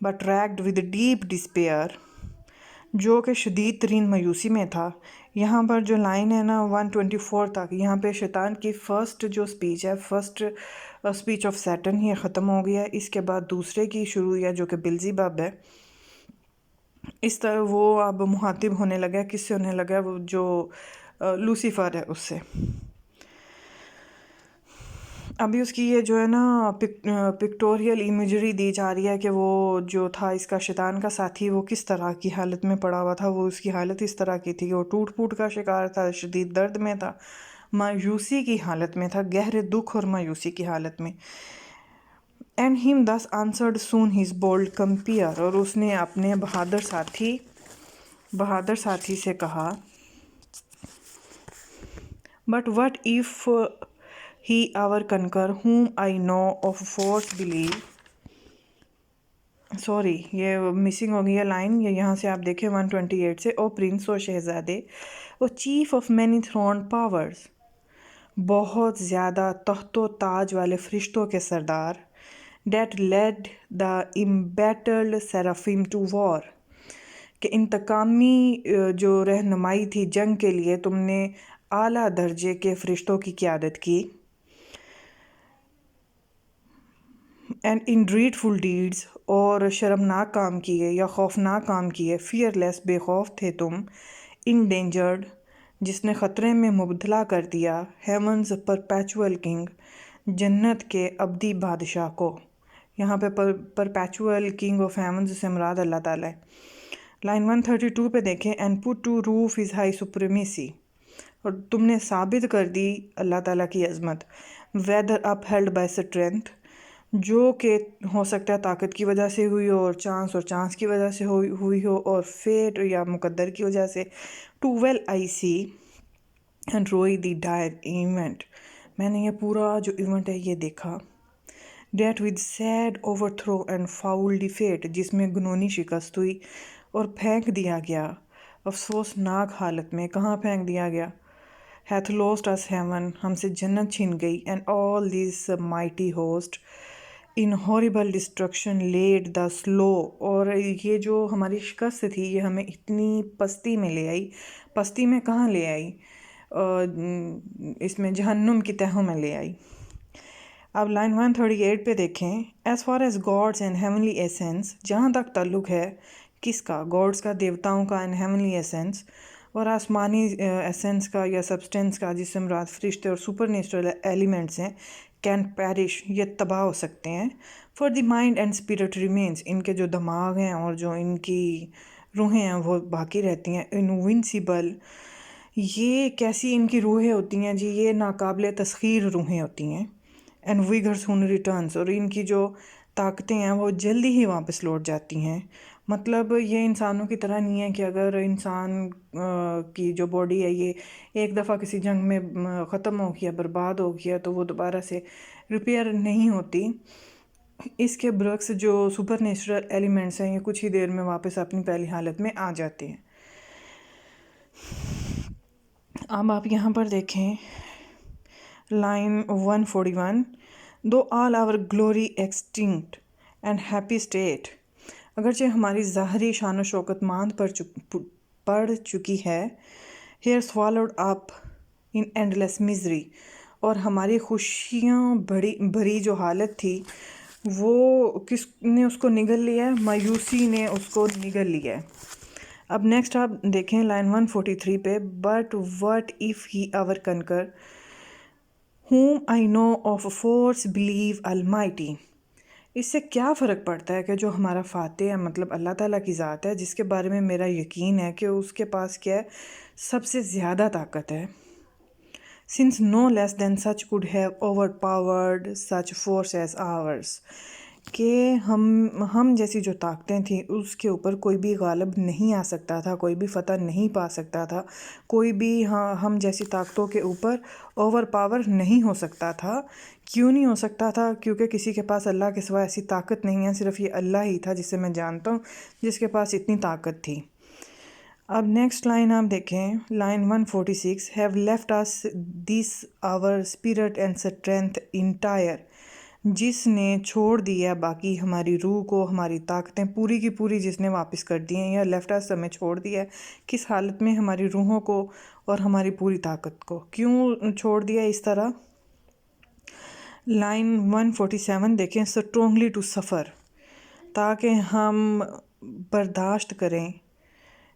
but racked with deep despair, جو کہ شدید ترین مایوسی میں تھا. یہاں پر جو لائن ہے نا 124 تک، یہاں پہ شیطان کی فرسٹ جو اسپیچ ہے، فرسٹ اسپیچ آف سیٹن، یہ ختم ہو گیا. اس کے بعد دوسرے کی شروع ہے جو کہ بیلزیبب ہے. اس طرح وہ اب مخاطب ہونے لگا. کس سے ہونے لگا؟ وہ جو لوسیفر ہے اس سے. ابھی اس کی یہ جو ہے نا پکٹوریل امیجری دی جا رہی ہے کہ وہ جو تھا اس کا شیطان کا ساتھی، وہ کس طرح کی حالت میں پڑا ہوا تھا. وہ اس کی حالت اس طرح کی تھی کہ وہ ٹوٹ پھوٹ کا شکار تھا، شدید درد میں تھا، مایوسی کی حالت میں تھا، گہرے دکھ اور مایوسی کی حالت میں. اینڈ ہم thus answered soon his bold compeer، اور اس نے اپنے بہادر ساتھی سے کہا، but what if he our conquer whom I know of force believe. Sorry, یہ مسنگ ہو گئی ہے لائن. یہ یہاں سے آپ دیکھیں 128 سے، او پرنس، او شہزادے، O chief of many throned powers, بہت زیادہ تخت و تاج والے فرشتوں کے سردار، that led the embattled seraphim to war، کہ انتقامی جو رہنمائی تھی جنگ کے لیے تم نے اعلیٰ درجے کے فرشتوں کی قیادت کی. اینڈ ان ڈریڈفل ڈیڈز، اور شرمناک کام کیے یا خوفناک کام کیے. فیئر لیس، بے خوف تھے تم. انڈینجرڈ، جس نے خطرے میں مبتلا کر دیا. ہیونز پرپیچول کنگ، جنت کے ابدی بادشاہ کو. یہاں پہ پرپیچول کنگ آف ہیونز سے مراد اللہ تعالیٰ ہے. لائن 132 پہ دیکھیں، and put to rout his high supremacy, اور تم نے ثابت کر دی اللہ تعالیٰ کی عظمت. Weather up held by strength, جو کہ ہو سکتا ہے طاقت کی وجہ سے ہوئی ہو، اور چانس کی وجہ سے ہوئی ہو، اور فیٹ یا مقدر کی وجہ سے. Too well I see and rue the dryer event, میں نے یہ پورا جو ایونٹ ہے یہ دیکھا. That with sad overthrow and foul defeat, جس میں گنونی شکست ہوئی اور پھینک دیا گیا افسوسناک حالت میں. کہاں پھینک دیا گیا؟ ہیتھ لوسٹ اس ہیون، ہم سے جنت چھن گئی. And all these mighty host in horrible destruction laid thus low, اور یہ جو ہماری شکست تھی یہ ہمیں اتنی پستی میں لے آئی. پستی میں کہاں لے آئی؟ اس میں جہنم کی تہوں میں لے آئی. اب لائن 138 پہ دیکھیں، as far as gods and heavenly essences, جہاں تک تعلق ہے کس کا؟ گاڈس کا، دیوتاؤں کا. اینڈ ہیونلی ایسنس، اور آسمانی ایسنس کا یا سبسٹینس کا، جس سے مراد فرشتے اور سپر نیچرل ایلیمنٹس ہیں. کین پیرش، یہ تباہ ہو سکتے ہیں. For the mind and spirit remains, ان کے جو دماغ ہیں اور جو ان کی روحیں ہیں وہ باقی رہتی ہیں. انوینسیبل، یہ کیسی ان کی روحیں ہوتی ہیں جی؟ یہ ناقابل تسخیر روحیں ہوتی ہیں. اینڈ ویگرس ہون ریٹرنس، اور ان کی جو طاقتیں ہیں وہ جلدی ہی واپس لوٹ جاتی ہیں. مطلب یہ انسانوں کی طرح نہیں ہے کہ اگر انسان کی جو باڈی ہے یہ ایک دفعہ کسی جنگ میں ختم ہو گیا، برباد ہو گیا، تو وہ دوبارہ سے ریپیئر نہیں ہوتی. اس کے برعکس جو سپر نیچرل ایلیمنٹس ہیں یہ کچھ ہی دیر میں واپس اپنی پہلی حالت میں آ جاتے ہیں. اب آپ یہاں پر دیکھیں line 141، though all our glory extinct and happy state, اگرچہ ہماری ظاہری شان و شوکت ماند پڑ چکی ہے. ہیئر سوالوڈ اپ ان اینڈ لیس میزری، اور ہماری خوشیاں بھری جو حالت تھی وہ کس نے اس کو نگل لیا ہے؟ مایوسی نے اس کو نگل لیا ہے. اب نیکسٹ آپ دیکھیں لائن 143 پہ، but what if he our conqueror whom I know of force believe almighty. اس سے کیا فرق پڑتا ہے کہ جو ہمارا فاتح ہے، مطلب اللہ تعالیٰ کی ذات ہے، جس کے بارے میں میرا یقین ہے کہ اس کے پاس کیا ہے؟ سب سے زیادہ طاقت ہے. since no less than such could have overpowered such force as ours، کہ ہم جیسی جو طاقتیں تھیں اس کے اوپر کوئی بھی غالب نہیں آ سکتا تھا، کوئی بھی فتح نہیں پا سکتا تھا، کوئی بھی ہم جیسی طاقتوں کے اوپر اوور پاور نہیں ہو سکتا تھا. کیوں نہیں ہو سکتا تھا؟ کیونکہ کسی کے پاس اللہ کے سوا ایسی طاقت نہیں ہے. صرف یہ اللہ ہی تھا جسے میں جانتا ہوں جس کے پاس اتنی طاقت تھی. اب نیکسٹ لائن آپ دیکھیں line 146، have left us this our spirit and strength entire جس نے چھوڑ دیا باقی ہماری روح کو، ہماری طاقتیں پوری کی پوری جس نے واپس کر دی ہیں، یا لیفٹ اس ہمیں چھوڑ دیا ہے کس حالت میں؟ ہماری روحوں کو اور ہماری پوری طاقت کو۔ کیوں چھوڑ دیا اس طرح؟ لائن 147 دیکھیں، اسٹرانگلی ٹو سفر، تاکہ ہم برداشت کریں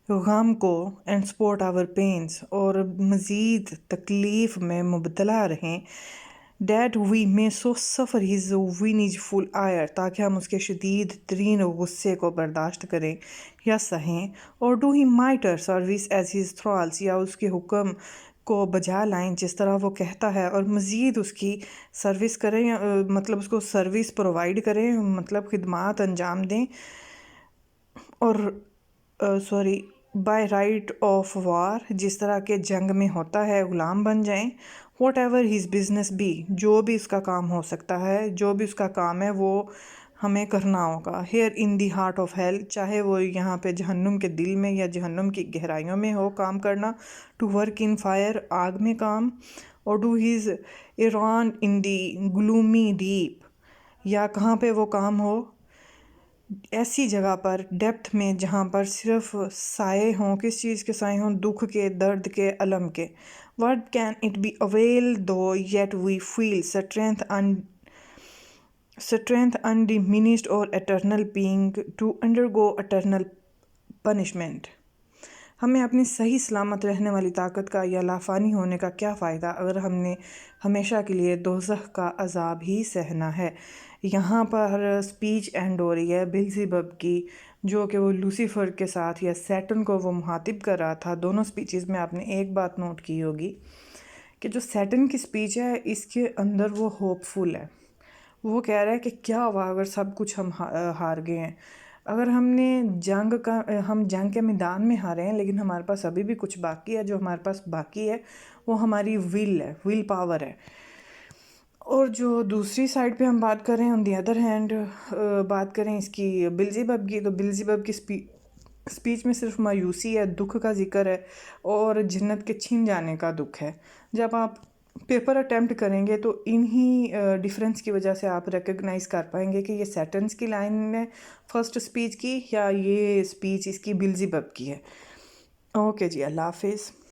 غم کو، اینڈ سپورٹ آور پینس، اور مزید تکلیف میں مبتلا رہیں، دیٹ وی میں سو سفر ہز وینیجفل آئر، تاکہ ہم اس کے شدید ترین غصے کو برداشت کریں یا سہیں، اور do him mightier service as his thralls, یا اس کے حکم کو بجا لائیں جس طرح وہ کہتا ہے، اور مزید اس کی سروس کریں، مطلب اس کو سروس پرووائڈ کریں، مطلب خدمات انجام دیں، اور بائی رائٹ آف وار، جس طرح کے جنگ میں ہوتا ہے، غلام بن جائیں، whatever his business be, جو بھی اس کا کام ہو سکتا ہے، جو بھی اس کا کام ہے وہ ہمیں کرنا ہوگا، here in the heart of hell, چاہے وہ یہاں پہ جہنم کے دل میں یا جہنم کی گہرائیوں میں ہو کام کرنا، ٹو ورک ان فائر، آگ میں کام، اور do his Iran in the گلومی deep, یا کہاں پہ وہ کام ہو، ایسی جگہ پر ڈیپتھ میں جہاں پر صرف سائے ہوں، کس چیز کے سائے ہوں؟ دکھ کے، درد کے، الم کے۔ What can it be avail though yet we feel strength undiminished or eternal being to undergo eternal punishment؟ ہمیں اپنی صحیح سلامت رہنے والی طاقت کا یا لافانی ہونے کا کیا فائدہ اگر ہم نے ہمیشہ کے لیے دوزخ کا عذاب ہی سہنا ہے۔ یہاں پر سپیچ اینڈ ہو رہی ہے بیلزیبب کی، جو کہ وہ لوسیفر کے ساتھ یا سیٹن کو وہ مخاطب کر رہا تھا۔ دونوں سپیچز میں آپ نے ایک بات نوٹ کی ہوگی کہ جو سیٹن کی سپیچ ہے اس کے اندر وہ ہوپ فل ہے، وہ کہہ رہا ہے کہ کیا ہوا اگر سب کچھ ہم ہار گئے ہیں، اگر ہم جنگ کے میدان میں ہارے ہیں لیکن ہمارے پاس ابھی بھی کچھ باقی ہے، جو ہمارے پاس باقی ہے وہ ہماری ول پاور ہے۔ اور جو دوسری سائڈ پہ ہم بات کریں، آن دی ادر ہینڈ بات کریں اس کی بیلزیبب کی، تو بیلزیبب کی سپیچ میں صرف مایوسی ہے، دکھ کا ذکر ہے، اور جنت کے چھن جانے کا دکھ ہے۔ جب آپ پیپر اٹیمپٹ کریں گے تو انہی ڈیفرنس کی وجہ سے آپ ریکگنائز کر پائیں گے کہ یہ سیٹنز کی لائن ہے فرسٹ سپیچ کی، یا یہ سپیچ اس کی بیلزیبب کی ہے۔ اوکے جی، اللہ حافظ۔